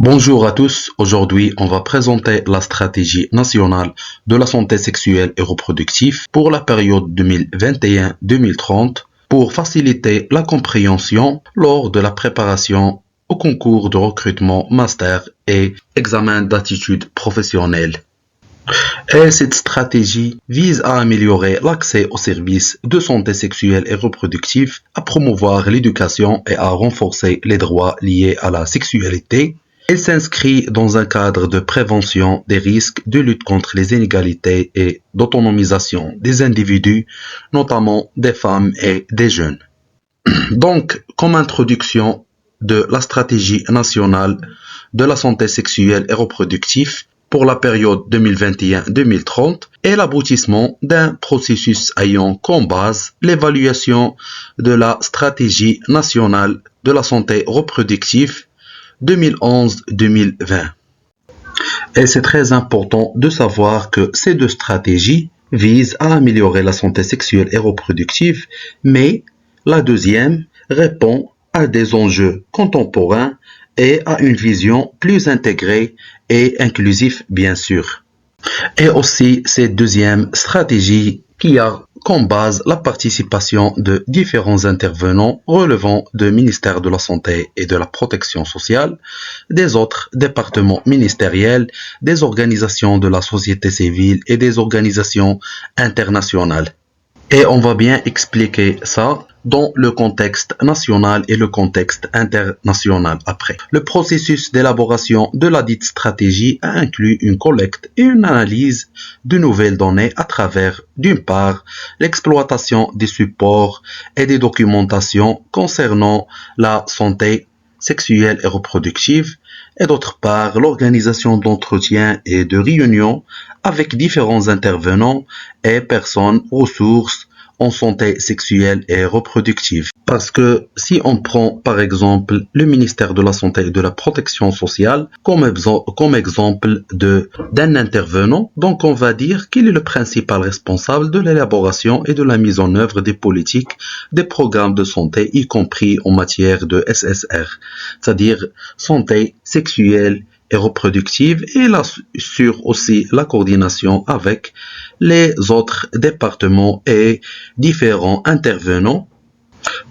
Bonjour à tous, aujourd'hui on va présenter la stratégie nationale de la santé sexuelle et reproductive pour la période 2021-2030 pour faciliter la compréhension lors de la préparation au concours de recrutement master et examen d'attitude professionnelle. Et cette stratégie vise à améliorer l'accès aux services de santé sexuelle et reproductive, à promouvoir l'éducation et à renforcer les droits liés à la sexualité. Elle s'inscrit dans un cadre de prévention des risques, de lutte contre les inégalités et d'autonomisation des individus, notamment des femmes et des jeunes. Donc, comme introduction de la stratégie nationale de la santé sexuelle et reproductive pour la période 2021-2030 et l'aboutissement d'un processus ayant comme base l'évaluation de la stratégie nationale de la santé reproductive 2011-2020. Et c'est très important de savoir que ces deux stratégies visent à améliorer la santé sexuelle et reproductive, mais la deuxième répond à des enjeux contemporains et à une vision plus intégrée et inclusive, bien sûr. Et aussi cette deuxième stratégie qui a comme base la participation de différents intervenants relevant du ministère de la Santé et de la Protection sociale, des autres départements ministériels, des organisations de la société civile et des organisations internationales. Et on va bien expliquer ça dans le contexte national et le contexte international après. Le processus d'élaboration de la dite stratégie a inclus une collecte et une analyse de nouvelles données à travers, d'une part, l'exploitation des supports et des documentations concernant la santé sexuelle et reproductive, et d'autre part, l'organisation d'entretiens et de réunions avec différents intervenants et personnes ressources en santé sexuelle et reproductive. Parce que si on prend par exemple le ministère de la Santé et de la Protection sociale comme exemple d'un intervenant, donc on va dire qu'il est le principal responsable de l'élaboration et de la mise en œuvre des politiques, des programmes de santé, y compris en matière de SSR, c'est-à-dire santé sexuelle et reproductive, et il assure aussi la coordination avec les autres départements et différents intervenants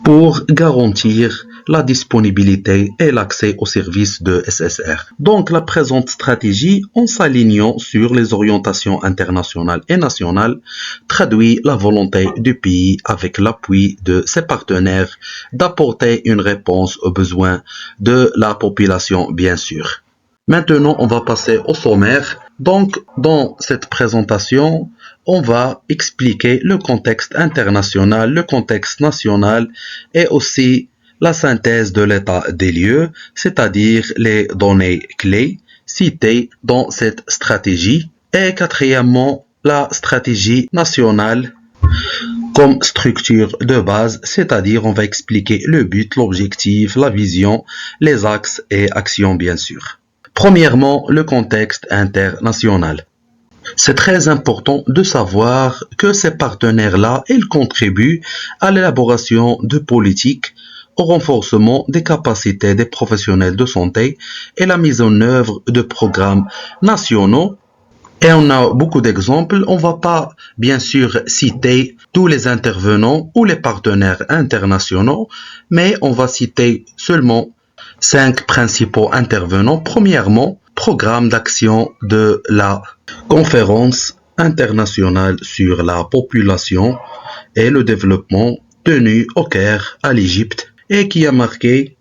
pour garantir la disponibilité et l'accès aux services de SSR. Donc la présente stratégie, en s'alignant sur les orientations internationales et nationales, traduit la volonté du pays avec l'appui de ses partenaires d'apporter une réponse aux besoins de la population, bien sûr. Maintenant, on va passer au sommaire. Donc, dans cette présentation, on va expliquer le contexte international, le contexte national et aussi la synthèse de l'état des lieux, c'est-à-dire les données clés citées dans cette stratégie. Et quatrièmement, la stratégie nationale comme structure de base, c'est-à-dire on va expliquer le but, l'objectif, la vision, les axes et actions, bien sûr. Premièrement, le contexte international. C'est très important de savoir que ces partenaires-là, ils contribuent à l'élaboration de politiques, au renforcement des capacités des professionnels de santé et la mise en œuvre de programmes nationaux. Et on a beaucoup d'exemples. On ne va pas, bien sûr, citer tous les intervenants ou les partenaires internationaux, mais on va citer seulement 5 principaux intervenants. Premièrement, programme d'action de la conférence internationale sur la population et le développement tenue au Caire, à l'Égypte, et qui a marqué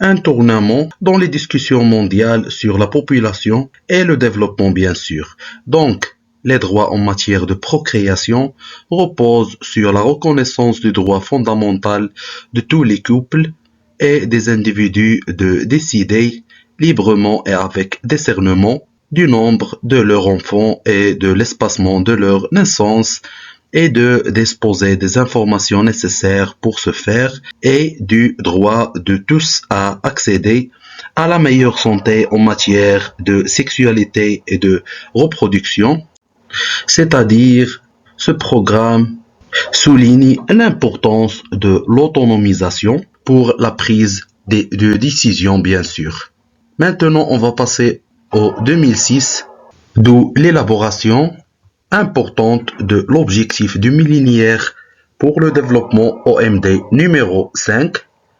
un tournant dans les discussions mondiales sur la population et le développement, bien sûr. Donc, les droits en matière de procréation reposent sur la reconnaissance du droit fondamental de tous les couples et des individus de décider librement et avec discernement du nombre de leurs enfants et de l'espacement de leur naissance et de disposer des informations nécessaires pour ce faire et du droit de tous à accéder à la meilleure santé en matière de sexualité et de reproduction, c'est-à-dire ce programme souligne l'importance de l'autonomisation pour la prise de décisions, bien sûr. Maintenant, on va passer au 2006, d'où l'élaboration importante de l'objectif du millénaire pour le développement OMD numéro 5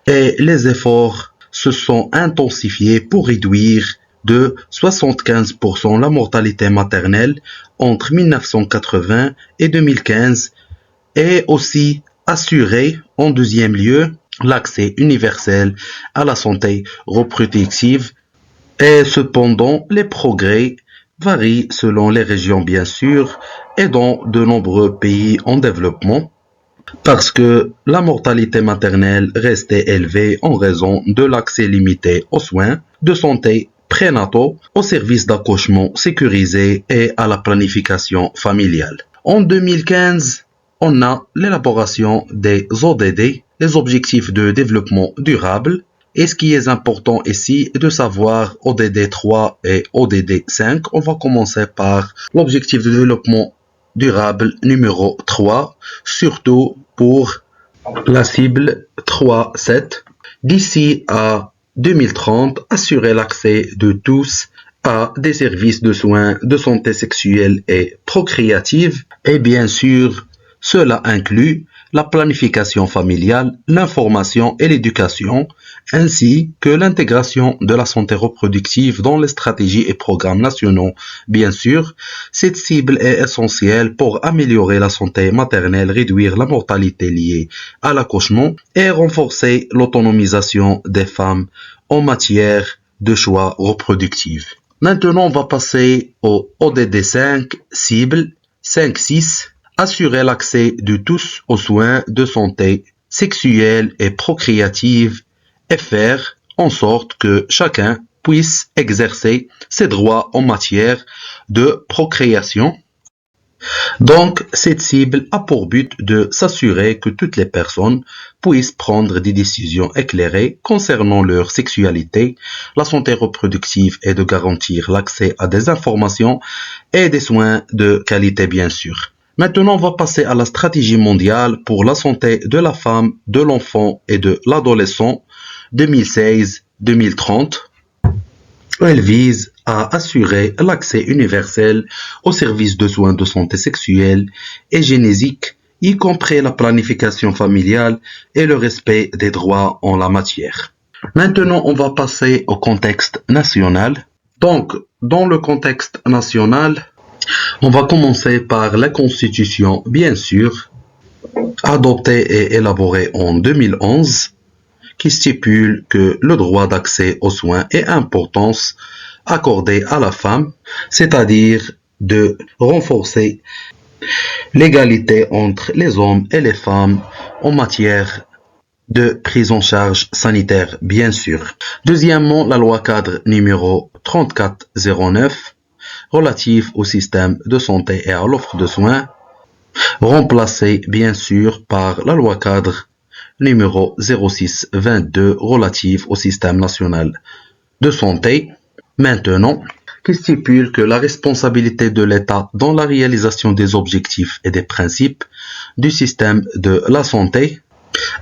et les efforts se sont intensifiés pour réduire de 75% la mortalité maternelle entre 1980 et 2015 et aussi assurer en deuxième lieu l'accès universel à la santé reproductive. Et cependant, les progrès varient selon les régions bien sûr et dans de nombreux pays en développement parce que la mortalité maternelle restait élevée en raison de l'accès limité aux soins de santé prénataux, aux services d'accouchement sécurisés et à la planification familiale. En 2015, on a l'élaboration des ODD, les objectifs de développement durable. Et ce qui est important ici de savoir ODD 3 et ODD 5, on va commencer par l'objectif de développement durable numéro 3, surtout pour la cible 3.7. D'ici à 2030, assurer l'accès de tous à des services de soins de santé sexuelle et procréative. Et bien sûr, cela inclut la planification familiale, l'information et l'éducation, ainsi que l'intégration de la santé reproductive dans les stratégies et programmes nationaux. Bien sûr, cette cible est essentielle pour améliorer la santé maternelle, réduire la mortalité liée à l'accouchement et renforcer l'autonomisation des femmes en matière de choix reproductifs. Maintenant, on va passer au ODD 5, cible 5.6. Assurer l'accès de tous aux soins de santé sexuelle et procréative et faire en sorte que chacun puisse exercer ses droits en matière de procréation. Donc, cette cible a pour but de s'assurer que toutes les personnes puissent prendre des décisions éclairées concernant leur sexualité, la santé reproductive et de garantir l'accès à des informations et des soins de qualité bien sûr. Maintenant, on va passer à la stratégie mondiale pour la santé de la femme, de l'enfant et de l'adolescent 2016-2030. Elle vise à assurer l'accès universel aux services de soins de santé sexuelle et génétique, y compris la planification familiale et le respect des droits en la matière. Maintenant, on va passer au contexte national. Donc, dans le contexte national, on va commencer par la Constitution, bien sûr, adoptée et élaborée en 2011, qui stipule que le droit d'accès aux soins est importance accordée à la femme, c'est-à-dire de renforcer l'égalité entre les hommes et les femmes en matière de prise en charge sanitaire, bien sûr. Deuxièmement, la loi cadre numéro 3409 relative au système de santé et à l'offre de soins, remplacée bien sûr par la loi cadre numéro 0622 relative au système national de santé, maintenant, qui stipule que la responsabilité de l'État dans la réalisation des objectifs et des principes du système de la santé.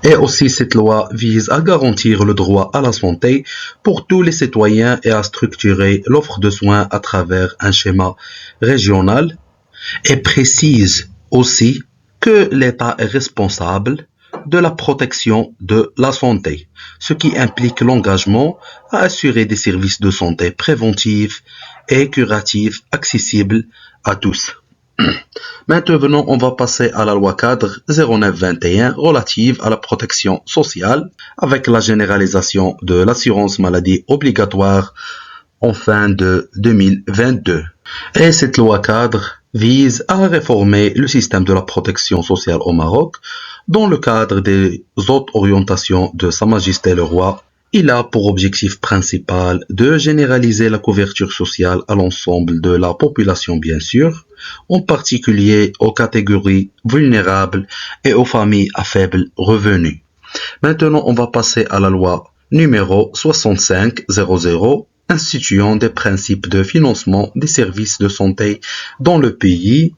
Et aussi, cette loi vise à garantir le droit à la santé pour tous les citoyens et à structurer l'offre de soins à travers un schéma régional et précise aussi que l'État est responsable de la protection de la santé, ce qui implique l'engagement à assurer des services de santé préventifs et curatifs accessibles à tous. Maintenant, on va passer à la loi cadre 0921 relative à la protection sociale avec la généralisation de l'assurance maladie obligatoire en fin de 2022. Et cette loi cadre vise à réformer le système de la protection sociale au Maroc dans le cadre des autres orientations de Sa Majesté le Roi. Il a pour objectif principal de généraliser la couverture sociale à l'ensemble de la population, bien sûr, en particulier aux catégories vulnérables et aux familles à faible revenu. Maintenant, on va passer à la loi numéro 6500 instituant des principes de financement des services de santé dans le pays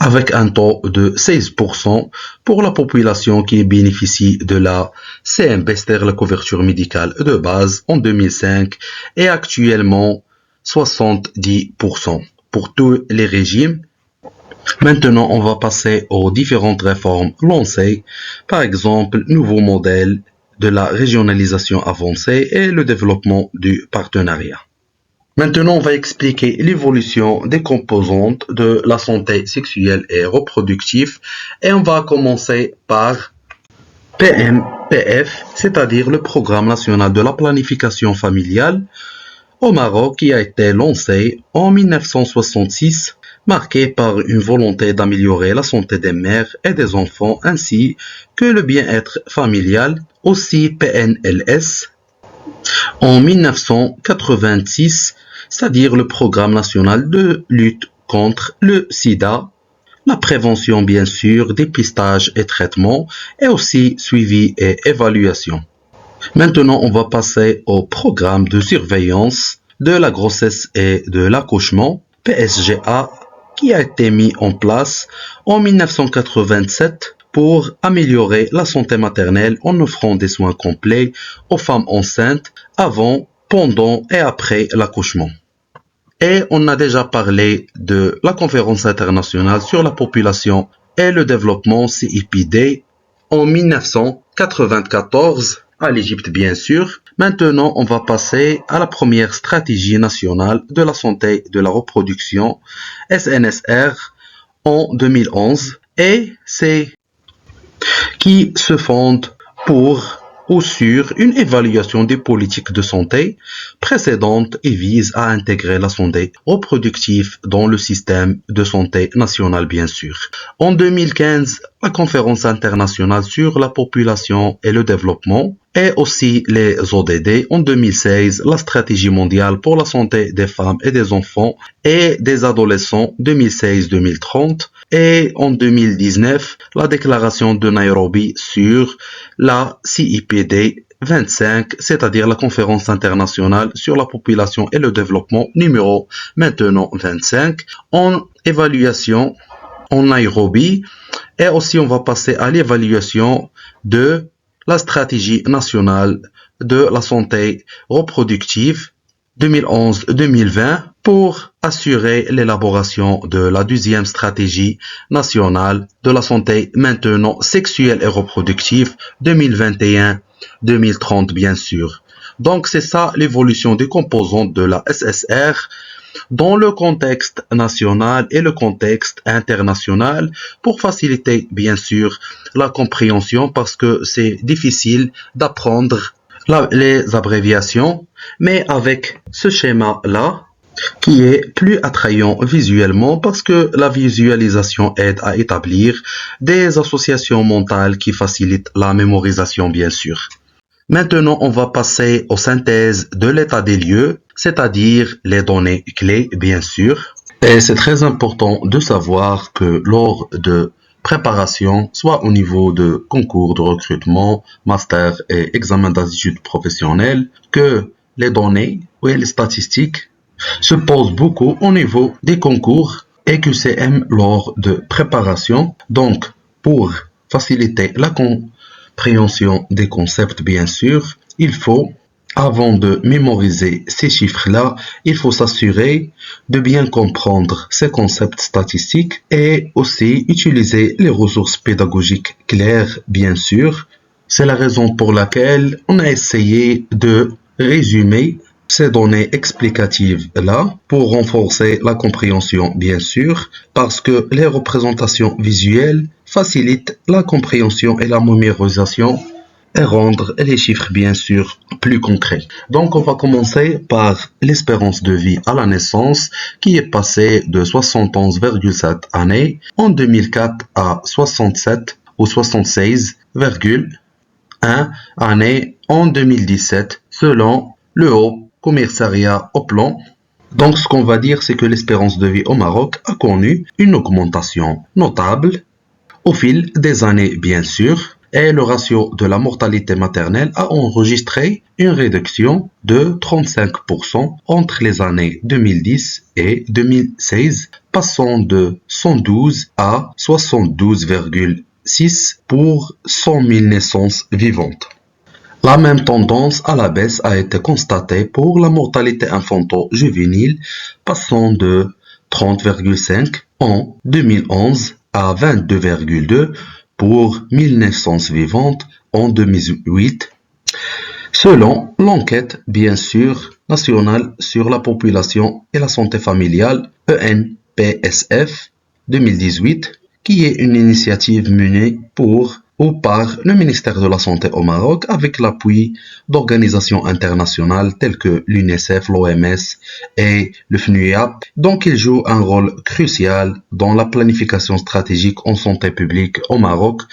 avec un taux de 16% pour la population qui bénéficie de la CMB, c'est-à-dire la couverture médicale de base en 2005, et actuellement 70% pour tous les régimes. Maintenant, on va passer aux différentes réformes lancées, par exemple, nouveau modèle de la régionalisation avancée et le développement du partenariat. Maintenant, on va expliquer l'évolution des composantes de la santé sexuelle et reproductive et on va commencer par PMPF, c'est-à-dire le Programme national de la planification familiale au Maroc qui a été lancé en 1966, marqué par une volonté d'améliorer la santé des mères et des enfants ainsi que le bien-être familial, aussi PNLS, en 1986, c'est-à-dire le Programme national de lutte contre le sida, la prévention bien sûr, dépistage et traitement, et aussi suivi et évaluation. Maintenant, on va passer au programme de surveillance de la grossesse et de l'accouchement, PSGA, qui a été mis en place en 1987 pour améliorer la santé maternelle en offrant des soins complets aux femmes enceintes avant, pendant et après l'accouchement. Et on a déjà parlé de la conférence internationale sur la population et le développement CIPD en 1994 à l'Égypte bien sûr. Maintenant, on va passer à la première stratégie nationale de la santé de la reproduction SNSR en 2011 et c'est qui se fonde pour ou sur une évaluation des politiques de santé précédentes et vise à intégrer la santé reproductive dans le système de santé national bien sûr. En 2015, la conférence internationale sur la population et le développement et aussi les ODD. En 2016, la stratégie mondiale pour la santé des femmes et des enfants et des adolescents 2016-2030 et en 2019, la déclaration de Nairobi sur la CIPD 25, c'est-à-dire la conférence internationale sur la population et le développement numéro maintenant 25 en évaluation en Nairobi et aussi on va passer à l'évaluation de la stratégie nationale de la santé reproductive 2011-2020 pour assurer l'élaboration de la deuxième stratégie nationale de la santé maintenant sexuelle et reproductive 2021-2030 bien sûr. Donc c'est ça l'évolution des composantes de la SSR dans le contexte national et le contexte international pour faciliter bien sûr la compréhension parce que c'est difficile d'apprendre les abréviations, mais avec ce schéma-là qui est plus attrayant visuellement parce que la visualisation aide à établir des associations mentales qui facilitent la mémorisation bien sûr. Maintenant, on va passer aux synthèses de l'état des lieux, c'est-à-dire les données clés, bien sûr. Et c'est très important de savoir que lors de préparation, soit au niveau de concours de recrutement, master et examen d'attitude professionnelle, que les données et les statistiques se posent beaucoup au niveau des concours et QCM lors de préparation. Donc, pour faciliter la compréhension des concepts, bien sûr, il faut, avant de mémoriser ces chiffres-là, il faut s'assurer de bien comprendre ces concepts statistiques et aussi utiliser les ressources pédagogiques claires, bien sûr. C'est la raison pour laquelle on a essayé de résumer ces données explicatives-là pour renforcer la compréhension, bien sûr, parce que les représentations visuelles facilitent la compréhension et la mémorisation et rendre les chiffres, bien sûr, plus concrets. Donc, on va commencer par l'espérance de vie à la naissance qui est passée de 71,7 années en 2004 à 67 ou 76,1 années en 2017 selon le Haut Commissariat au plan. Donc, ce qu'on va dire, c'est que l'espérance de vie au Maroc a connu une augmentation notable au fil des années, bien sûr, et le ratio de la mortalité maternelle a enregistré une réduction de 35% entre les années 2010 et 2016 passant de 112 à 72,6 pour 100 000 naissances vivantes. La même tendance à la baisse a été constatée pour la mortalité infanto-juvénile, passant de 30,5 en 2011 à 22,2 pour 1000 naissances vivantes en 2008, selon l'enquête, bien sûr, nationale sur la population et la santé familiale, ENPSF 2018, qui est une initiative menée par le ministère de la Santé au Maroc avec l'appui d'organisations internationales telles que l'UNICEF, l'OMS et le FNUAP. Donc, il joue un rôle crucial dans la planification stratégique en santé publique au Maroc.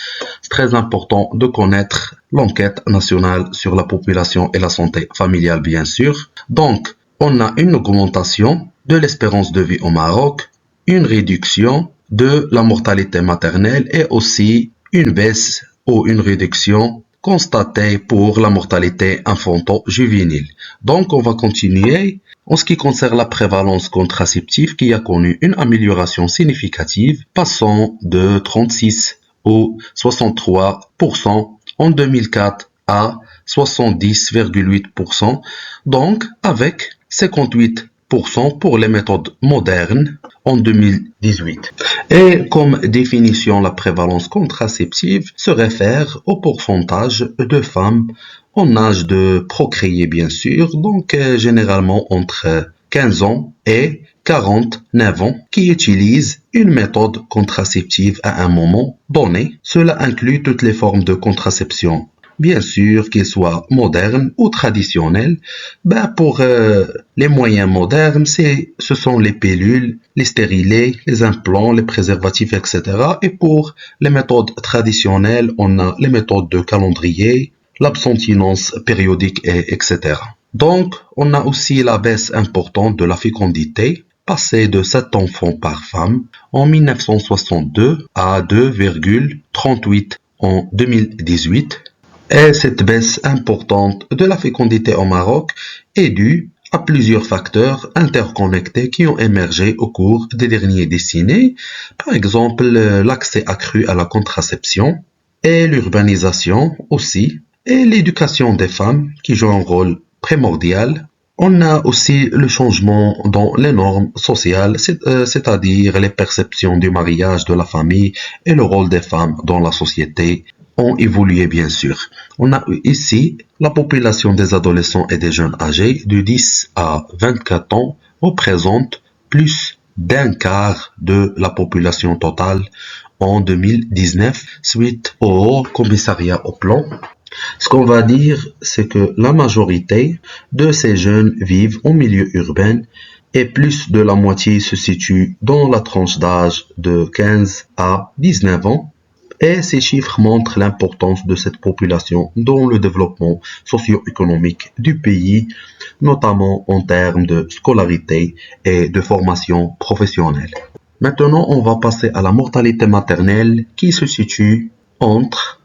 C'est très important de connaître l'enquête nationale sur la population et la santé familiale, bien sûr. Donc, on a une augmentation de l'espérance de vie au Maroc, une réduction de la mortalité maternelle et aussi une baisse ou une réduction constatée pour la mortalité infanto-juvénile. Donc, on va continuer. En ce qui concerne la prévalence contraceptive, qui a connu une amélioration significative, passant de 36 ou 63% en 2004 à 70,8%, donc avec 58% pour les méthodes modernes en 2018. Et comme définition, la prévalence contraceptive se réfère au pourcentage de femmes en âge de procréer, bien sûr, donc généralement entre 15 ans et 49 ans, qui utilisent une méthode contraceptive à un moment donné. Cela inclut toutes les formes de contraception, bien sûr, qu'ils soient modernes ou traditionnels. Pour les moyens modernes, ce sont les pilules, les stérilés, les implants, les préservatifs, etc. Et pour les méthodes traditionnelles, on a les méthodes de calendrier, l'abstinence périodique, etc. Donc, on a aussi la baisse importante de la fécondité, passée de 7 enfants par femme en 1962 à 2,38 en 2018. Et cette baisse importante de la fécondité au Maroc est due à plusieurs facteurs interconnectés qui ont émergé au cours des dernières décennies. Par exemple, l'accès accru à la contraception et l'urbanisation aussi, et l'éducation des femmes qui joue un rôle primordial. On a aussi le changement dans les normes sociales, c'est-à-dire les perceptions du mariage, de la famille et le rôle des femmes dans la société ont évolué, bien sûr. On a ici la population des adolescents et des jeunes âgés de 10 à 24 ans représente plus d'un quart de la population totale en 2019 suite au commissariat au plan. Ce qu'on va dire, c'est que la majorité de ces jeunes vivent en milieu urbain et plus de la moitié se situe dans la tranche d'âge de 15 à 19 ans. Et ces chiffres montrent l'importance de cette population dans le développement socio-économique du pays, notamment en termes de scolarité et de formation professionnelle. Maintenant, on va passer à la mortalité maternelle qui se situe entre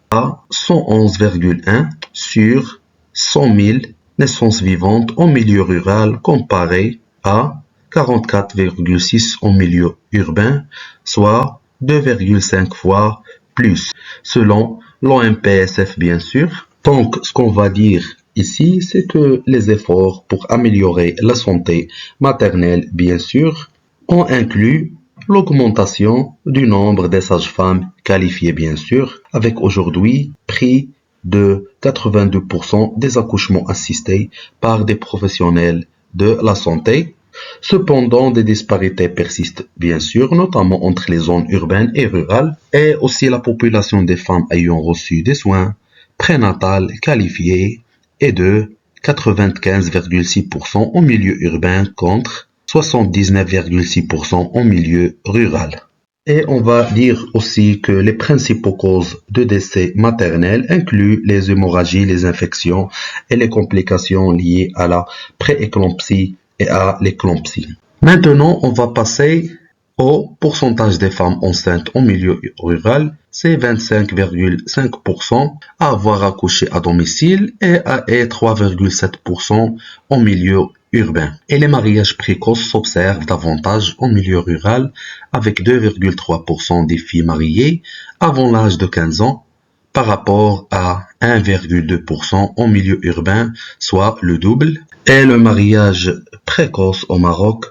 111,1 sur 100 000 naissances vivantes en milieu rural comparé à 44,6 en milieu urbain, soit 2,5 fois plus, selon l'OMPSF, bien sûr. Donc, ce qu'on va dire ici, c'est que les efforts pour améliorer la santé maternelle, bien sûr, ont inclus l'augmentation du nombre des sages-femmes qualifiées, bien sûr, avec aujourd'hui près de 82% des accouchements assistés par des professionnels de la santé. Cependant, des disparités persistent, bien sûr, notamment entre les zones urbaines et rurales, et aussi la population des femmes ayant reçu des soins prénatals qualifiés est de 95,6% en milieu urbain contre 79,6% en milieu rural. Et on va dire aussi que les principaux causes de décès maternels incluent les hémorragies, les infections et les complications liées à la prééclampsie et à l'éclampsie. Maintenant, on va passer au pourcentage des femmes enceintes en milieu rural. C'est 25,5% à avoir accouché à domicile et 3,7% en milieu urbain. Et les mariages précoces s'observent davantage en milieu rural, avec 2,3% des filles mariées avant l'âge de 15 ans, par rapport à 1,2% en milieu urbain, soit le double. Et le mariage précoce au Maroc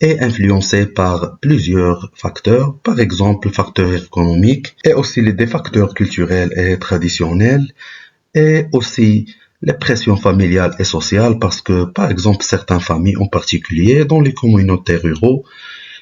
est influencé par plusieurs facteurs, par exemple facteurs économiques et aussi des facteurs culturels et traditionnels et aussi les pressions familiales et sociales parce que par exemple certaines familles en particulier dans les communautés ruraux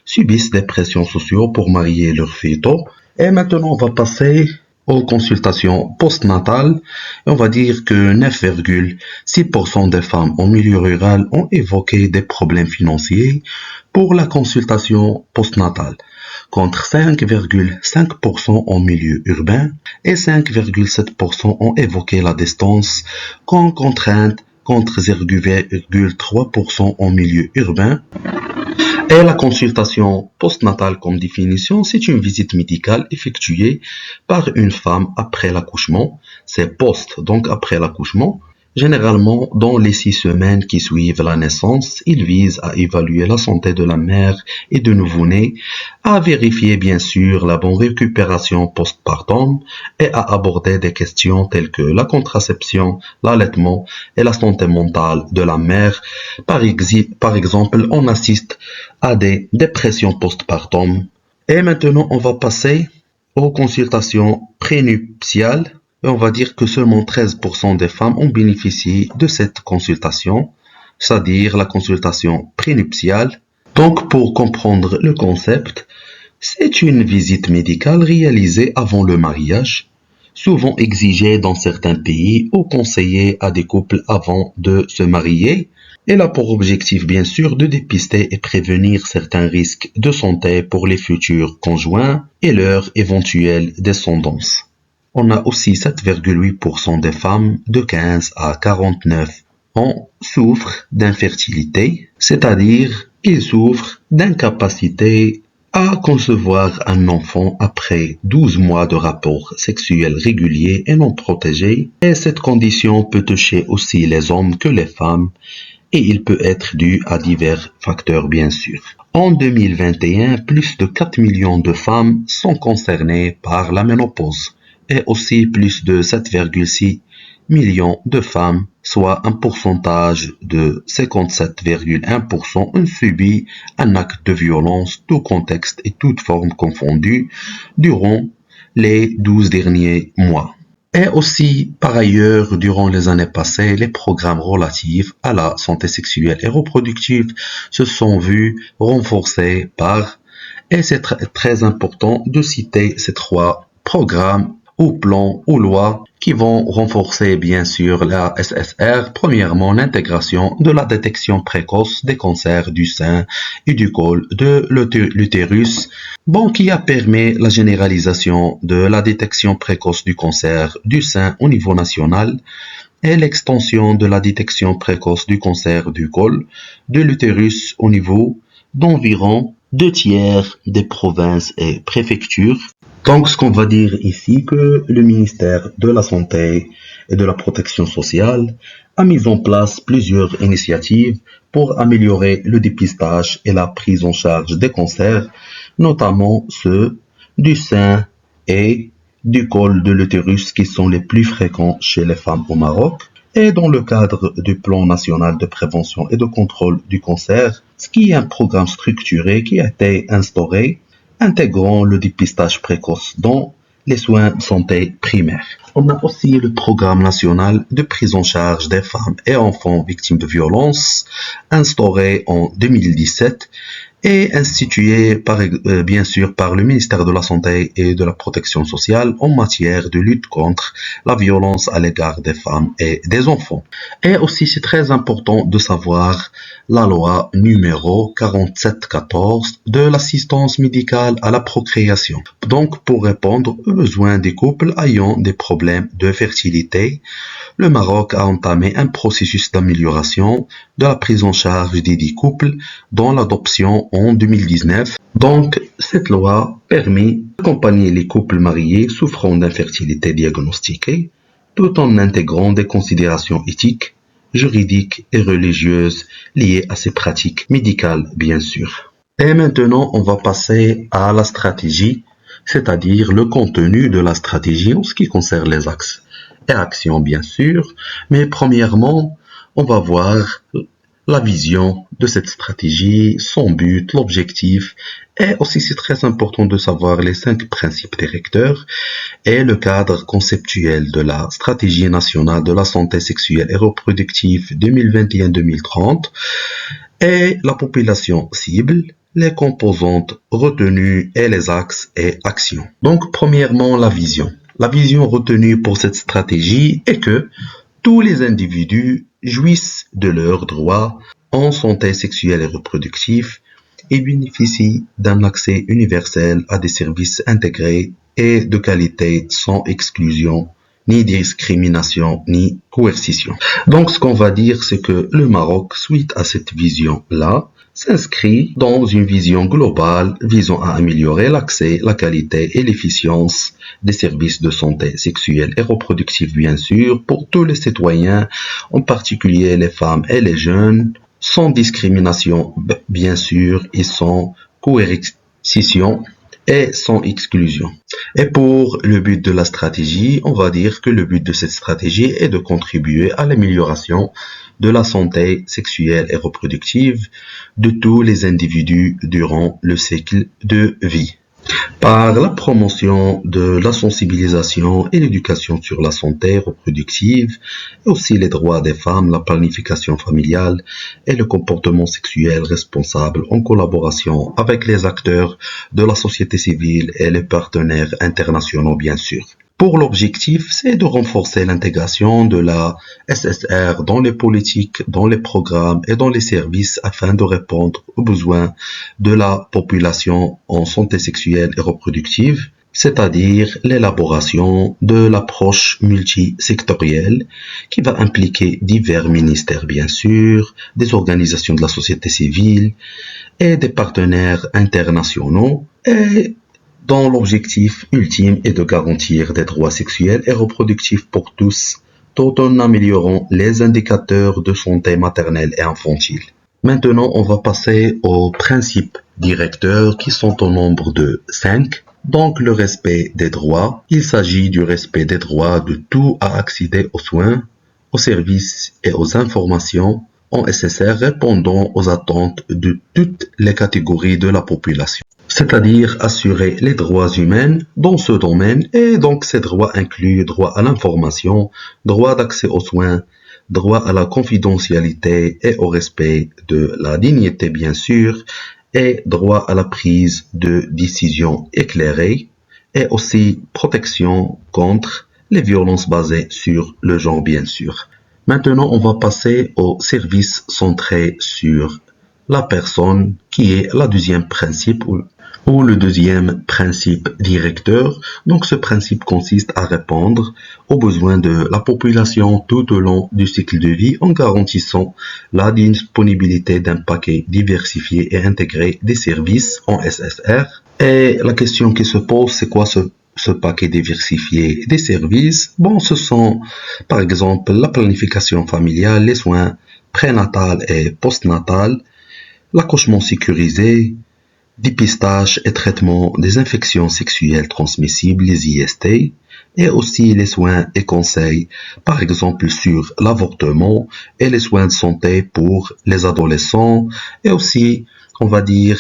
subissent des pressions sociales pour marier leurs filles tôt. Et maintenant on va passer aux consultations postnatales, on va dire que 9,6% des femmes en milieu rural ont évoqué des problèmes financiers pour la consultation postnatale, contre 5,5% en milieu urbain et 5,7% ont évoqué la distance comme contrainte contre 0,3% en milieu urbain. Et la consultation postnatale comme définition, c'est une visite médicale effectuée par une femme après l'accouchement. C'est post, donc après l'accouchement. Généralement, dans les 6 semaines qui suivent la naissance, il vise à évaluer la santé de la mère et du nouveau-né, à vérifier bien sûr la bonne récupération postpartum et à aborder des questions telles que la contraception, l'allaitement et la santé mentale de la mère. Par exemple, on assiste à des dépressions postpartum. Et maintenant, on va passer aux consultations prénuptiales. Et on va dire que seulement 13% des femmes ont bénéficié de cette consultation, c'est-à-dire la consultation prénuptiale. Donc, pour comprendre le concept, c'est une visite médicale réalisée avant le mariage, souvent exigée dans certains pays ou conseillée à des couples avant de se marier. Elle a pour objectif, bien sûr, de dépister et prévenir certains risques de santé pour les futurs conjoints et leur éventuelle descendance. On a aussi 7,8% des femmes de 15 à 49 ans souffrent d'infertilité, c'est-à-dire qu'ils souffrent d'incapacité à concevoir un enfant après 12 mois de rapports sexuels réguliers et non protégés. Et cette condition peut toucher aussi les hommes que les femmes et il peut être dû à divers facteurs bien sûr. En 2021, plus de 4 millions de femmes sont concernées par la ménopause. Et aussi plus de 7,6 millions de femmes, soit un pourcentage de 57,1% ont subi un acte de violence, tout contexte et toute forme confondue, durant les 12 derniers mois. Et aussi, par ailleurs, durant les années passées, les programmes relatifs à la santé sexuelle et reproductive se sont vus renforcés et c'est très important de citer ces 3 programmes ou plans ou lois qui vont renforcer bien sûr la SSR. Premièrement, l'intégration de la détection précoce des cancers du sein et du col de l'utérus, qui a permis la généralisation de la détection précoce du cancer du sein au niveau national et l'extension de la détection précoce du cancer du col de l'utérus au niveau d'environ 2/3 des provinces et préfectures. Donc, ce qu'on va dire ici, que le ministère de la Santé et de la Protection sociale a mis en place plusieurs initiatives pour améliorer le dépistage et la prise en charge des cancers, notamment ceux du sein et du col de l'utérus qui sont les plus fréquents chez les femmes au Maroc. Et dans le cadre du plan national de prévention et de contrôle du cancer, ce qui est un programme structuré qui a été instauré intégrant le dépistage précoce dans les soins de santé primaires. On a aussi le programme national de prise en charge des femmes et enfants victimes de violences, instauré en 2017 et institué bien sûr par le ministère de la Santé et de la Protection sociale en matière de lutte contre la violence à l'égard des femmes et des enfants. Et aussi, c'est très important de savoir la loi numéro 4714 de l'assistance médicale à la procréation. Donc, pour répondre aux besoins des couples ayant des problèmes de fertilité, le Maroc a entamé un processus d'amélioration de la prise en charge des couples dont l'adoption en 2019. Donc, cette loi permet d'accompagner les couples mariés souffrant d'infertilité diagnostiquée tout en intégrant des considérations éthiques juridiques et religieuses liées à ces pratiques médicales, bien sûr. Et maintenant, on va passer à la stratégie, c'est-à-dire le contenu de la stratégie en ce qui concerne les axes et actions, bien sûr. Mais premièrement, on va voir la vision de cette stratégie, son but, l'objectif, et aussi c'est très important de savoir les 5 principes directeurs et le cadre conceptuel de la stratégie nationale de la santé sexuelle et reproductive 2021-2030 et la population cible, les composantes retenues et les axes et actions. Donc, premièrement, la vision. La vision retenue pour cette stratégie est que tous les individus jouissent de leurs droits en santé sexuelle et reproductive et bénéficient d'un accès universel à des services intégrés et de qualité sans exclusion, ni discrimination, ni coercition. Donc, ce qu'on va dire, c'est que le Maroc, suite à cette vision-là, s'inscrit dans une vision globale visant à améliorer l'accès, la qualité et l'efficience des services de santé sexuelle et reproductive, bien sûr, pour tous les citoyens, en particulier les femmes et les jeunes, sans discrimination, bien sûr, et sans coercition et sans exclusion. Et pour le but de la stratégie, on va dire que le but de cette stratégie est de contribuer à l'amélioration de la santé sexuelle et reproductive de tous les individus durant le cycle de vie. Par la promotion de la sensibilisation et l'éducation sur la santé reproductive, et aussi les droits des femmes, la planification familiale et le comportement sexuel responsable en collaboration avec les acteurs de la société civile et les partenaires internationaux, bien sûr. Pour l'objectif, c'est de renforcer l'intégration de la SSR dans les politiques, dans les programmes et dans les services afin de répondre aux besoins de la population en santé sexuelle et reproductive, c'est-à-dire l'élaboration de l'approche multisectorielle qui va impliquer divers ministères, bien sûr, des organisations de la société civile et des partenaires internationaux et dont l'objectif ultime est de garantir des droits sexuels et reproductifs pour tous, tout en améliorant les indicateurs de santé maternelle et infantile. Maintenant, on va passer aux principes directeurs qui sont au nombre de 5. Donc, le respect des droits. Il s'agit du respect des droits de tout à accéder aux soins, aux services et aux informations en SSR répondant aux attentes de toutes les catégories de la population. C'est-à-dire assurer les droits humains dans ce domaine, et donc ces droits incluent droit à l'information, droit d'accès aux soins, droit à la confidentialité et au respect de la dignité, bien sûr, et droit à la prise de décision éclairée, et aussi protection contre les violences basées sur le genre, bien sûr. Maintenant, on va passer au service centré sur la personne, qui est la deuxième principe ou le deuxième principe directeur. Donc ce principe consiste à répondre aux besoins de la population tout au long du cycle de vie en garantissant la disponibilité d'un paquet diversifié et intégré des services en SSR. Et la question qui se pose, c'est quoi ce paquet diversifié des services? Bon, ce sont par exemple la planification familiale, les soins prénatal et postnatal, l'accouchement sécurisé, dépistage et traitement des infections sexuelles transmissibles, les IST, et aussi les soins et conseils, par exemple sur l'avortement et les soins de santé pour les adolescents, et aussi, on va dire,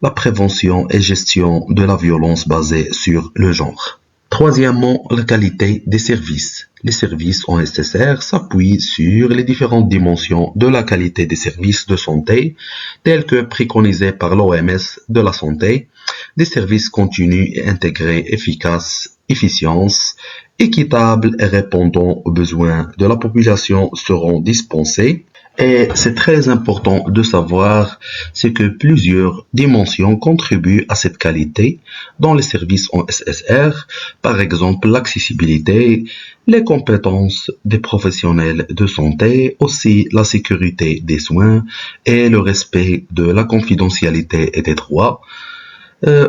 la prévention et gestion de la violence basée sur le genre. Troisièmement, la qualité des services. Les services en SSR s'appuient sur les différentes dimensions de la qualité des services de santé, tels que préconisés par l'OMS de la santé, des services continus et intégrés efficaces, efficience, équitables et répondant aux besoins de la population seront dispensés. Et c'est très important de savoir, c'est que plusieurs dimensions contribuent à cette qualité dans les services en SSR, par exemple l'accessibilité, les compétences des professionnels de santé, aussi la sécurité des soins et le respect de la confidentialité et des droits.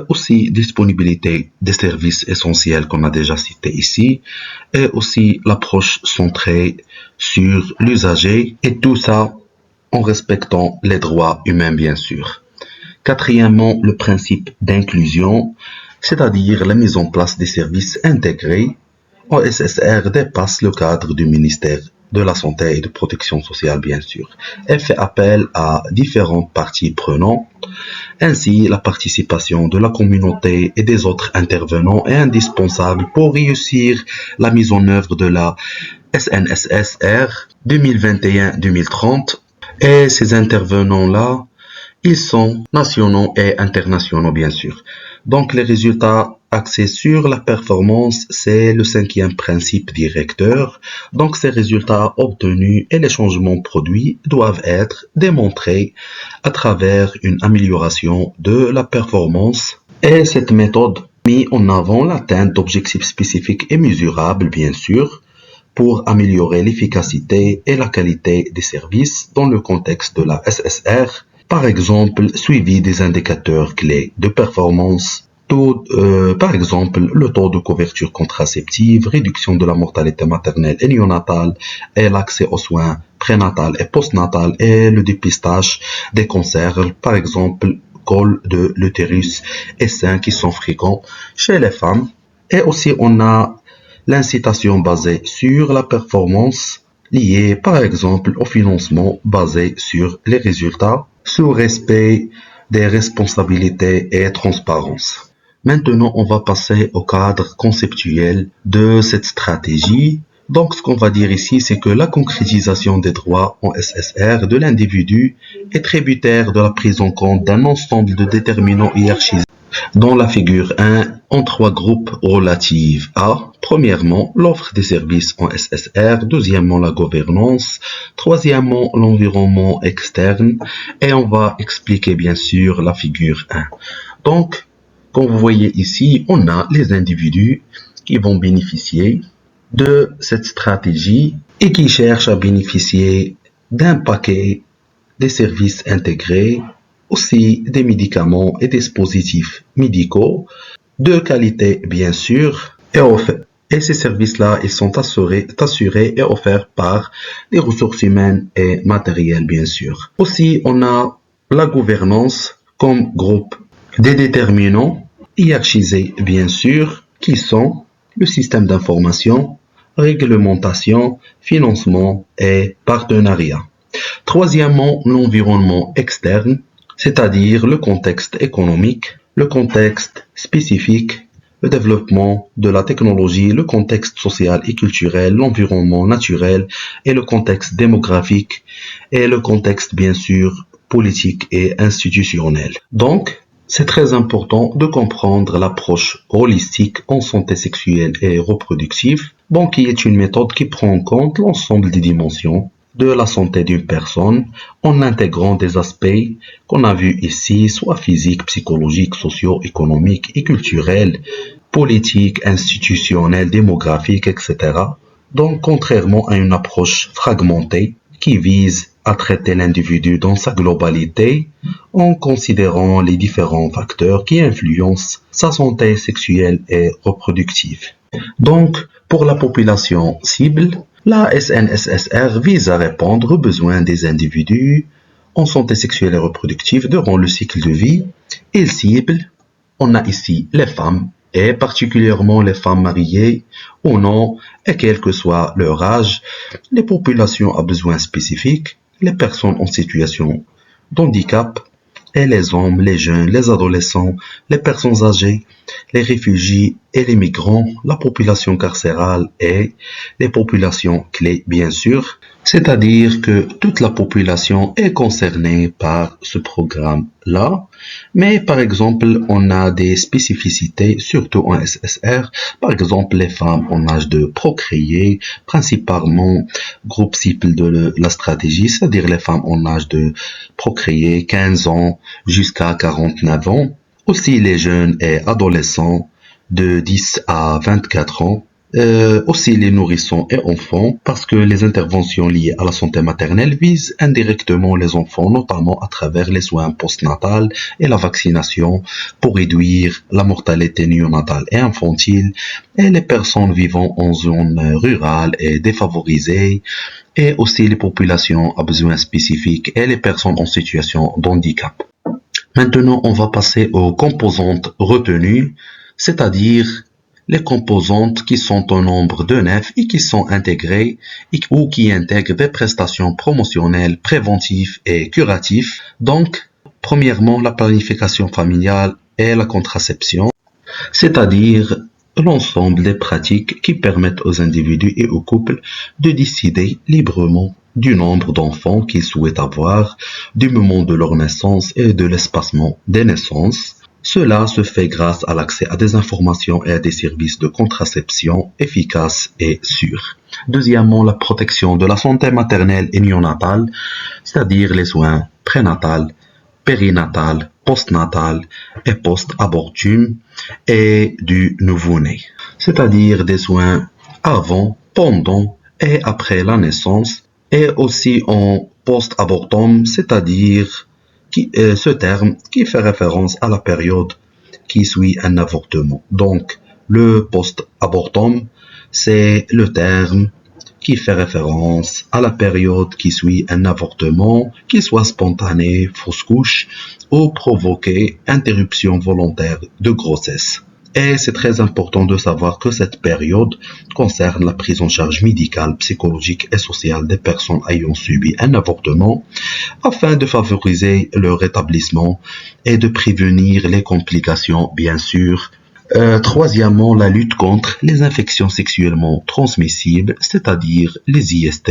Aussi disponibilité des services essentiels qu'on a déjà cités ici, et aussi l'approche centrée sur l'usager, et tout ça en respectant les droits humains bien sûr. Quatrièmement, le principe d'inclusion, c'est-à-dire la mise en place des services intégrés. OSSR dépasse le cadre du ministère de la Santé et de Protection sociale, bien sûr. Elle fait appel à différentes parties prenantes. Ainsi, la participation de la communauté et des autres intervenants est indispensable pour réussir la mise en œuvre de la SNSSR 2021-2030. Et ces intervenants-là, ils sont nationaux et internationaux, bien sûr. Donc, les résultats axés sur la performance, c'est le cinquième principe directeur. Donc, ces résultats obtenus et les changements produits doivent être démontrés à travers une amélioration de la performance. Et cette méthode met en avant l'atteinte d'objectifs spécifiques et mesurables, bien sûr, pour améliorer l'efficacité et la qualité des services dans le contexte de la SSR. Par exemple, suivi des indicateurs clés de performance, par exemple le taux de couverture contraceptive, réduction de la mortalité maternelle et néonatale, et l'accès aux soins prénatal et postnatal et le dépistage des cancers, par exemple col de l'utérus et seins qui sont fréquents chez les femmes. Et aussi on a l'incitation basée sur la performance liée par exemple au financement basé sur les résultats, sous respect des responsabilités et transparence. Maintenant, on va passer au cadre conceptuel de cette stratégie. Donc, ce qu'on va dire ici, c'est que la concrétisation des droits en SSR de l'individu est tributaire de la prise en compte d'un ensemble de déterminants hiérarchisés dans la figure 1 en trois groupes relatifs à, premièrement, l'offre des services en SSR, deuxièmement, la gouvernance, troisièmement, l'environnement externe, et on va expliquer bien sûr la figure 1. Donc, comme vous voyez ici, on a les individus qui vont bénéficier de cette stratégie et qui cherchent à bénéficier d'un paquet des services intégrés, aussi des médicaments et des dispositifs médicaux de qualité bien sûr, et ces services-là, ils sont assurés et offerts par les ressources humaines et matérielles bien sûr. Aussi, on a la gouvernance comme groupe des déterminants hiérarchisés bien sûr, qui sont le système d'information, réglementation, financement et partenariat. Troisièmement, l'environnement externe, c'est-à-dire le contexte économique, le contexte spécifique, le développement de la technologie, le contexte social et culturel, l'environnement naturel et le contexte démographique et le contexte bien sûr politique et institutionnel. Donc, c'est très important de comprendre l'approche holistique en santé sexuelle et reproductive, donc qui est une méthode qui prend en compte l'ensemble des dimensions de la santé d'une personne en intégrant des aspects qu'on a vus ici, soit physiques, psychologiques, socio-économiques et culturels, politiques, institutionnels, démographiques, etc. Donc, contrairement à une approche fragmentée qui vise à traiter l'individu dans sa globalité en considérant les différents facteurs qui influencent sa santé sexuelle et reproductive. Donc, pour la population cible, la SNSSR vise à répondre aux besoins des individus en santé sexuelle et reproductive durant le cycle de vie. Il cible, on a ici les femmes, et particulièrement les femmes mariées ou non, et quel que soit leur âge, les populations à besoins spécifiques, les personnes en situation d'handicap, et les hommes, les jeunes, les adolescents, les personnes âgées, les réfugiés et les migrants, la population carcérale et les populations clés, bien sûr. C'est-à-dire que toute la population est concernée par ce programme-là. Mais par exemple, on a des spécificités, surtout en SSR. Par exemple, les femmes en âge de procréer, principalement groupe cible de la stratégie, c'est-à-dire les femmes en âge de procréer 15 ans jusqu'à 49 ans. Aussi les jeunes et adolescents de 10 à 24 ans. Aussi les nourrissons et enfants, parce que les interventions liées à la santé maternelle visent indirectement les enfants, notamment à travers les soins postnatals et la vaccination pour réduire la mortalité néonatale et infantile, et les personnes vivant en zone rurale et défavorisées, et aussi les populations à besoins spécifiques et les personnes en situation de handicap. Maintenant, on va passer aux composantes retenues, c'est-à-dire les composantes qui sont au nombre de 9 et qui sont intégrées ou qui intègrent des prestations promotionnelles, préventives et curatives. Donc, premièrement, la planification familiale et la contraception, c'est-à-dire l'ensemble des pratiques qui permettent aux individus et aux couples de décider librement du nombre d'enfants qu'ils souhaitent avoir, du moment de leur naissance et de l'espacement des naissances. Cela se fait grâce à l'accès à des informations et à des services de contraception efficaces et sûrs. Deuxièmement, la protection de la santé maternelle et néonatale, c'est-à-dire les soins prénatals, périnatales, postnatales et post-abortum et du nouveau-né, c'est-à-dire des soins avant, pendant et après la naissance, et aussi en post-abortum, c'est-à-dire ce terme qui fait référence à la période qui suit un avortement. Donc, le post-abortum, c'est le terme qui fait référence à la période qui suit un avortement, qu'il soit spontané, fausse couche, ou provoqué interruption volontaire de grossesse. Et c'est très important de savoir que cette période concerne la prise en charge médicale, psychologique et sociale des personnes ayant subi un avortement afin de favoriser leur rétablissement et de prévenir les complications, bien sûr. Troisièmement, la lutte contre les infections sexuellement transmissibles, c'est-à-dire les IST,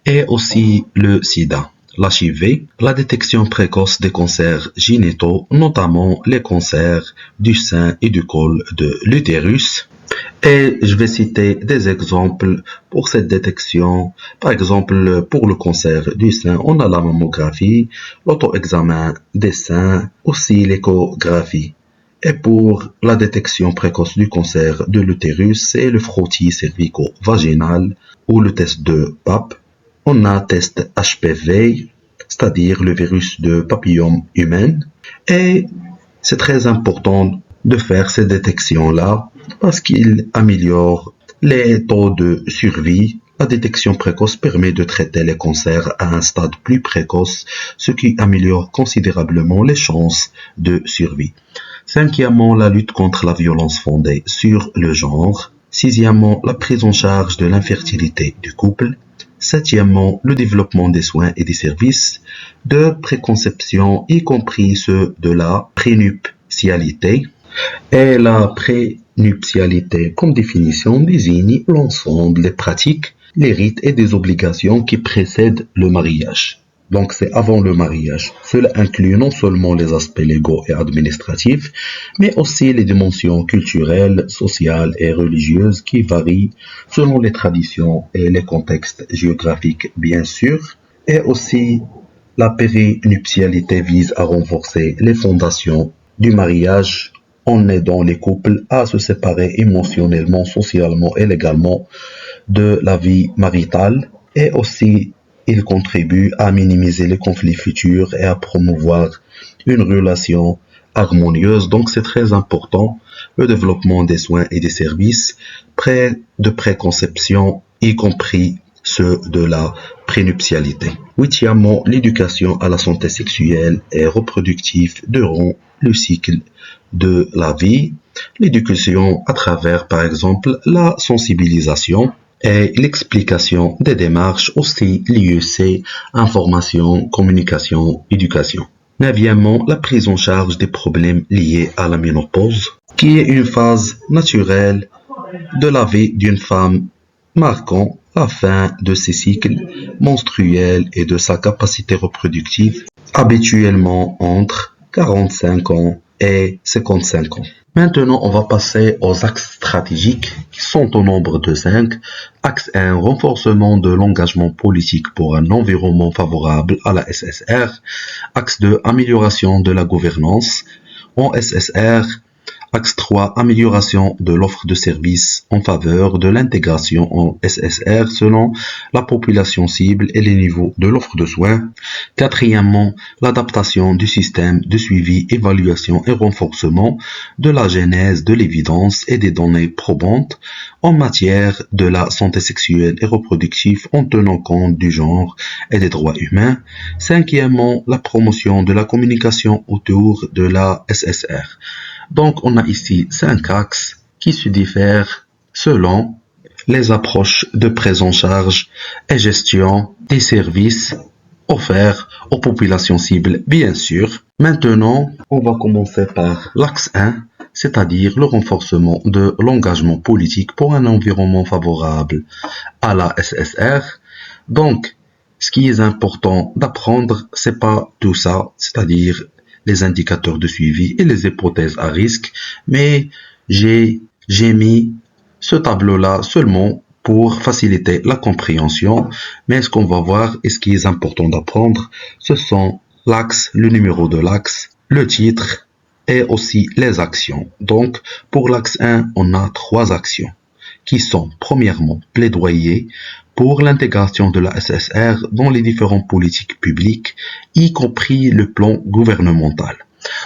et aussi le sida. L'HIV, la détection précoce des cancers génitaux, notamment les cancers du sein et du col de l'utérus. Et je vais citer des exemples pour cette détection. Par exemple, pour le cancer du sein, on a la mammographie, l'auto-examen des seins, aussi l'échographie. Et pour la détection précoce du cancer de l'utérus, c'est le frottis cervico-vaginal ou le test de PAP. On a test HPV, c'est-à-dire le virus de papillome humain. Et c'est très important de faire ces détections-là parce qu'il améliore les taux de survie. La détection précoce permet de traiter les cancers à un stade plus précoce, ce qui améliore considérablement les chances de survie. Cinquièmement, la lutte contre la violence fondée sur le genre. Sixièmement, la prise en charge de l'infertilité du couple. Septièmement, le développement des soins et des services de préconception, y compris ceux de la prénuptialité. Et la prénuptialité, comme définition, désigne l'ensemble des pratiques, les rites et des obligations qui précèdent le mariage. Donc c'est avant le mariage. Cela inclut non seulement les aspects légaux et administratifs, mais aussi les dimensions culturelles, sociales et religieuses qui varient selon les traditions et les contextes géographiques bien sûr. Et aussi la périnuptialité vise à renforcer les fondations du mariage en aidant les couples à se séparer émotionnellement, socialement et légalement de la vie maritale. Et aussi il contribue à minimiser les conflits futurs et à promouvoir une relation harmonieuse. Donc c'est très important le développement des soins et des services de préconception, y compris ceux de la prénuptialité. Huitièmement, l'éducation à la santé sexuelle et reproductive durant le cycle de la vie. L'éducation à travers, par exemple, la sensibilisation et l'explication des démarches, aussi l'IEC, information, communication, éducation. Neuvièmement, la prise en charge des problèmes liés à la ménopause, qui est une phase naturelle de la vie d'une femme marquant la fin de ses cycles menstruels et de sa capacité reproductive, habituellement entre 45 ans et 55 ans. Maintenant, on va passer aux axes stratégiques qui sont au nombre de 5. Axe 1, renforcement de l'engagement politique pour un environnement favorable à la SSR. Axe 2, amélioration de la gouvernance en SSR Axe 3, amélioration de l'offre de services en faveur de l'intégration en SSR selon la population cible et les niveaux de l'offre de soins. Quatrièmement, l'adaptation du système de suivi, évaluation et renforcement de la genèse de l'évidence et des données probantes en matière de la santé sexuelle et reproductive en tenant compte du genre et des droits humains. Cinquièmement, la promotion de la communication autour de la SSR. Donc, on a ici 5 axes qui se diffèrent selon les approches de prise en charge et gestion des services offerts aux populations cibles, bien sûr. Maintenant, on va commencer par l'axe 1, c'est-à-dire le renforcement de l'engagement politique pour un environnement favorable à la SSR. Donc, ce qui est important d'apprendre, c'est pas tout ça, c'est-à-dire les indicateurs de suivi et les hypothèses à risque, mais j'ai mis ce tableau-là seulement pour faciliter la compréhension, mais ce qu'on va voir et ce qui est important d'apprendre, ce sont l'axe, le numéro de l'axe, le titre et aussi les actions. Donc, pour l'axe 1, on a 3 actions qui sont, premièrement, plaidoyer pour l'intégration de la SSR dans les différentes politiques publiques, y compris le plan gouvernemental.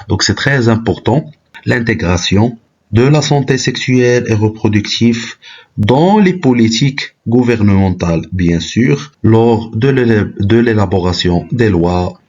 Donc c'est très important, l'intégration de la santé sexuelle et reproductive dans les politiques gouvernementales, bien sûr, lors de l'élaboration des lois,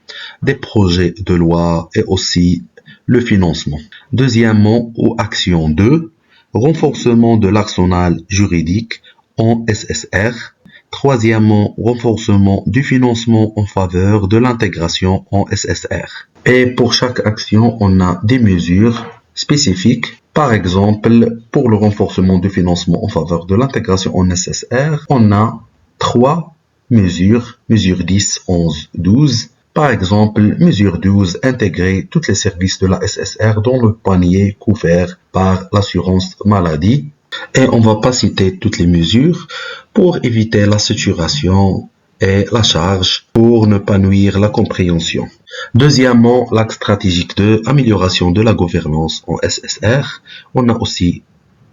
des projets de loi et aussi le financement. Deuxièmement, ou action 2, renforcement de l'arsenal juridique en SSR. Troisièmement, renforcement du financement en faveur de l'intégration en SSR. Et pour chaque action, on a des mesures spécifiques. Par exemple, pour le renforcement du financement en faveur de l'intégration en SSR, on a 3 mesures, mesure 10, 11, 12. Par exemple, mesure 12, intégrer tous les services de la SSR dans le panier couvert par l'assurance maladie. Et on ne va pas citer toutes les mesures pour éviter la saturation et la charge pour ne pas nuire la compréhension. Deuxièmement, l'axe stratégique 2, amélioration de la gouvernance en SSR. On a aussi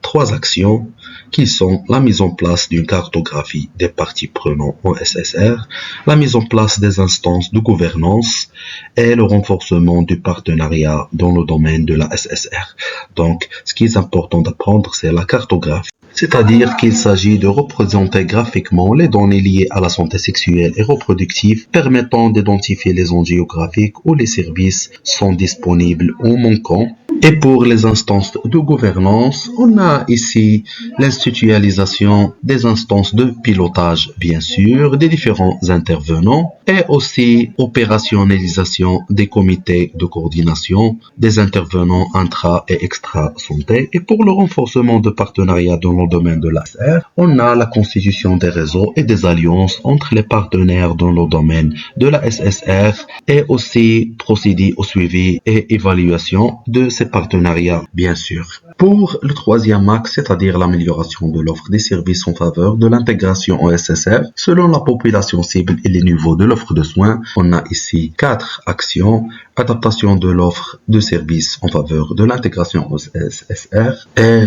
3 actions qui sont la mise en place d'une cartographie des parties prenantes en SSR, la mise en place des instances de gouvernance et le renforcement du partenariat dans le domaine de la SSR. Donc, ce qui est important d'apprendre, c'est la cartographie. C'est-à-dire qu'il s'agit de représenter graphiquement les données liées à la santé sexuelle et reproductive, permettant d'identifier les zones géographiques où les services sont disponibles ou manquants. Et pour les instances de gouvernance, on a ici l'institutionnalisation des instances de pilotage, bien sûr, des différents intervenants, et aussi opérationnalisation des comités de coordination des intervenants intra- et extra-santé. Et pour le renforcement de partenariats dans le domaine de la SR, on a la constitution des réseaux et des alliances entre les partenaires dans le domaine de la SSR et aussi procéder au suivi et évaluation de ces partenariats, bien sûr. Pour le troisième axe, c'est-à-dire l'amélioration de l'offre des services en faveur de l'intégration en SSR, selon la population cible et les niveaux de l'offre de soins, on a ici 4 actions. Adaptation de l'offre de services en faveur de l'intégration au SSR. Et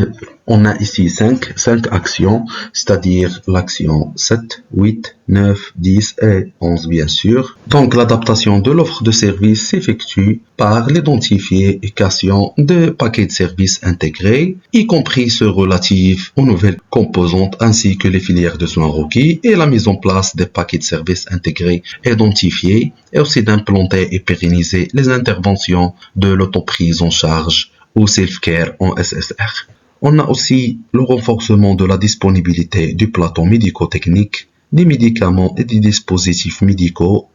on a ici 5 actions, c'est-à-dire l'action 7, 8, 9, 10 et 11 bien sûr. Donc l'adaptation de l'offre de services s'effectue par l'identification de paquets de services intégrés, y compris ceux relatifs aux nouvelles composantes ainsi que les filières de soins requis et la mise en place des paquets de services intégrés identifiés et aussi d'implanter et pérenniser les interventions de l'autoprise en charge ou self-care en SSR. On a aussi le renforcement de la disponibilité du plateau médico-technique, des médicaments et des dispositifs médicaux,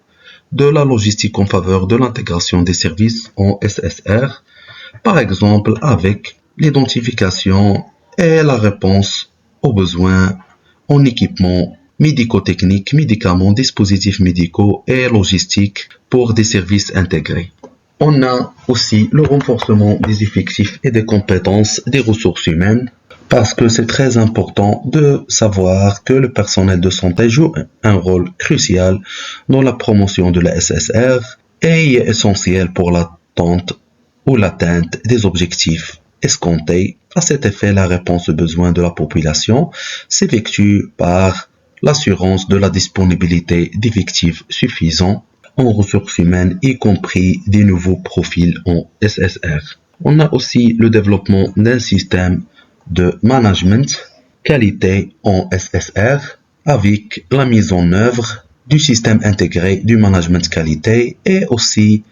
de la logistique en faveur de l'intégration des services en SSR, par exemple avec l'identification et la réponse aux besoins en équipement médico-technique, médicaments, dispositifs médicaux et logistique pour des services intégrés. On a aussi le renforcement des effectifs et des compétences des ressources humaines parce que c'est très important de savoir que le personnel de santé joue un rôle crucial dans la promotion de la SSR et est essentiel pour l'attente ou l'atteinte des objectifs escompté. À cet effet, la réponse aux besoins de la population s'effectue par l'assurance de la disponibilité d'effectifs suffisants en ressources humaines, y compris des nouveaux profils en SSR. On a aussi le développement d'un système de management qualité en SSR avec la mise en œuvre du système intégré du management qualité et aussi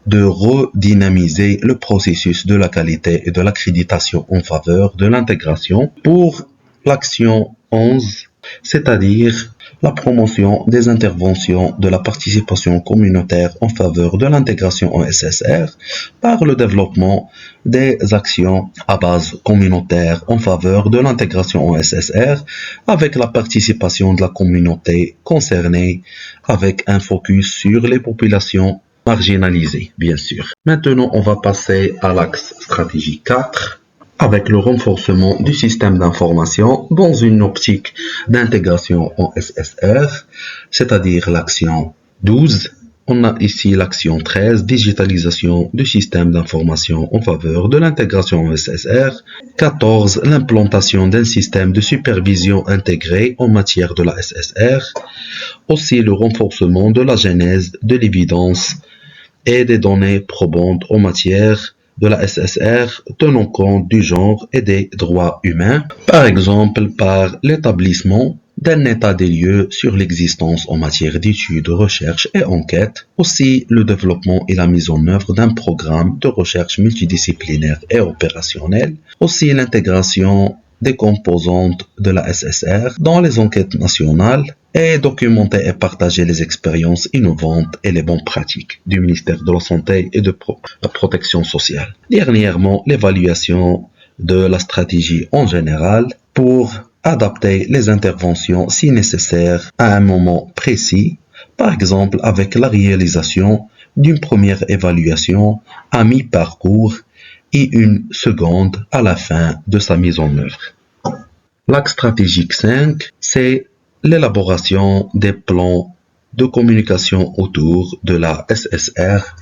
de redynamiser le processus de la qualité et de l'accréditation en faveur de l'intégration pour l'action 11, c'est-à-dire la promotion des interventions de la participation communautaire en faveur de l'intégration en SSR par le développement des actions à base communautaire en faveur de l'intégration en SSR avec la participation de la communauté concernée avec un focus sur les populations marginalisées, bien sûr. Maintenant, on va passer à l'axe stratégie 4. Avec le renforcement du système d'information dans une optique d'intégration en SSR, c'est-à-dire l'action 12. On a ici l'action 13, digitalisation du système d'information en faveur de l'intégration en SSR. 14, l'implantation d'un système de supervision intégré en matière de la SSR. Aussi le renforcement de la genèse, de l'évidence et des données probantes en matière de la SSR tenant compte du genre et des droits humains, par exemple par l'établissement d'un état des lieux sur l'existence en matière d'études, recherche et enquête, aussi le développement et la mise en œuvre d'un programme de recherche multidisciplinaire et opérationnel, aussi l'intégration des composantes de la SSR dans les enquêtes nationales et documenter et partager les expériences innovantes et les bonnes pratiques du ministère de la Santé et de la Protection sociale. Dernièrement, l'évaluation de la stratégie en général pour adapter les interventions si nécessaire à un moment précis, par exemple avec la réalisation d'une première évaluation à mi-parcours et une seconde à la fin de sa mise en œuvre. L'axe stratégique 5, c'est l'élaboration des plans de communication autour de la SSR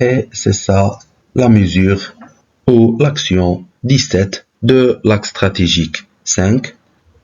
et c'est ça la mesure ou l'action 17 de l'axe stratégique 5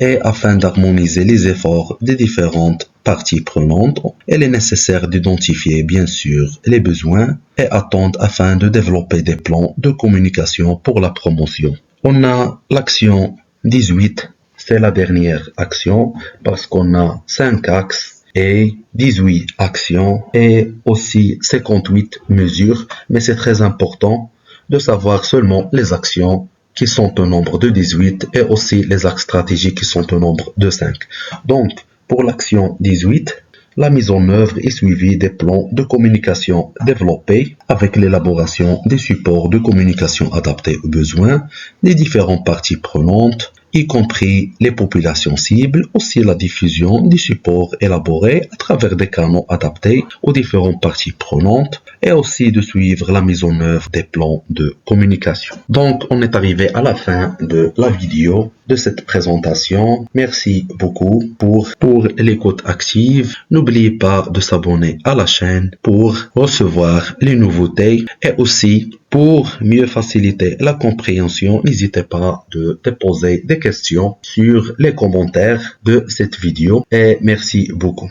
et afin d'harmoniser les efforts des différentes parties prenantes, il est nécessaire d'identifier bien sûr les besoins et attentes afin de développer des plans de communication pour la promotion. On a l'action 18, c'est la dernière action parce qu'on a 5 axes et 18 actions et aussi 58 mesures, mais c'est très important de savoir seulement les actions qui sont au nombre de 18 et aussi les axes stratégiques qui sont au nombre de 5. Donc, pour l'action 18, la mise en œuvre est suivie des plans de communication développés avec l'élaboration des supports de communication adaptés aux besoins des différentes parties prenantes, y compris les populations cibles, aussi la diffusion des supports élaborés à travers des canaux adaptés aux différentes parties prenantes et aussi de suivre la mise en œuvre des plans de communication. Donc, on est arrivé à la fin de la vidéo de cette présentation. Merci beaucoup pour l'écoute active. N'oubliez pas de s'abonner à la chaîne pour recevoir les nouveautés et aussi pour mieux faciliter la compréhension, n'hésitez pas de déposer des questions sur les commentaires de cette vidéo et merci beaucoup.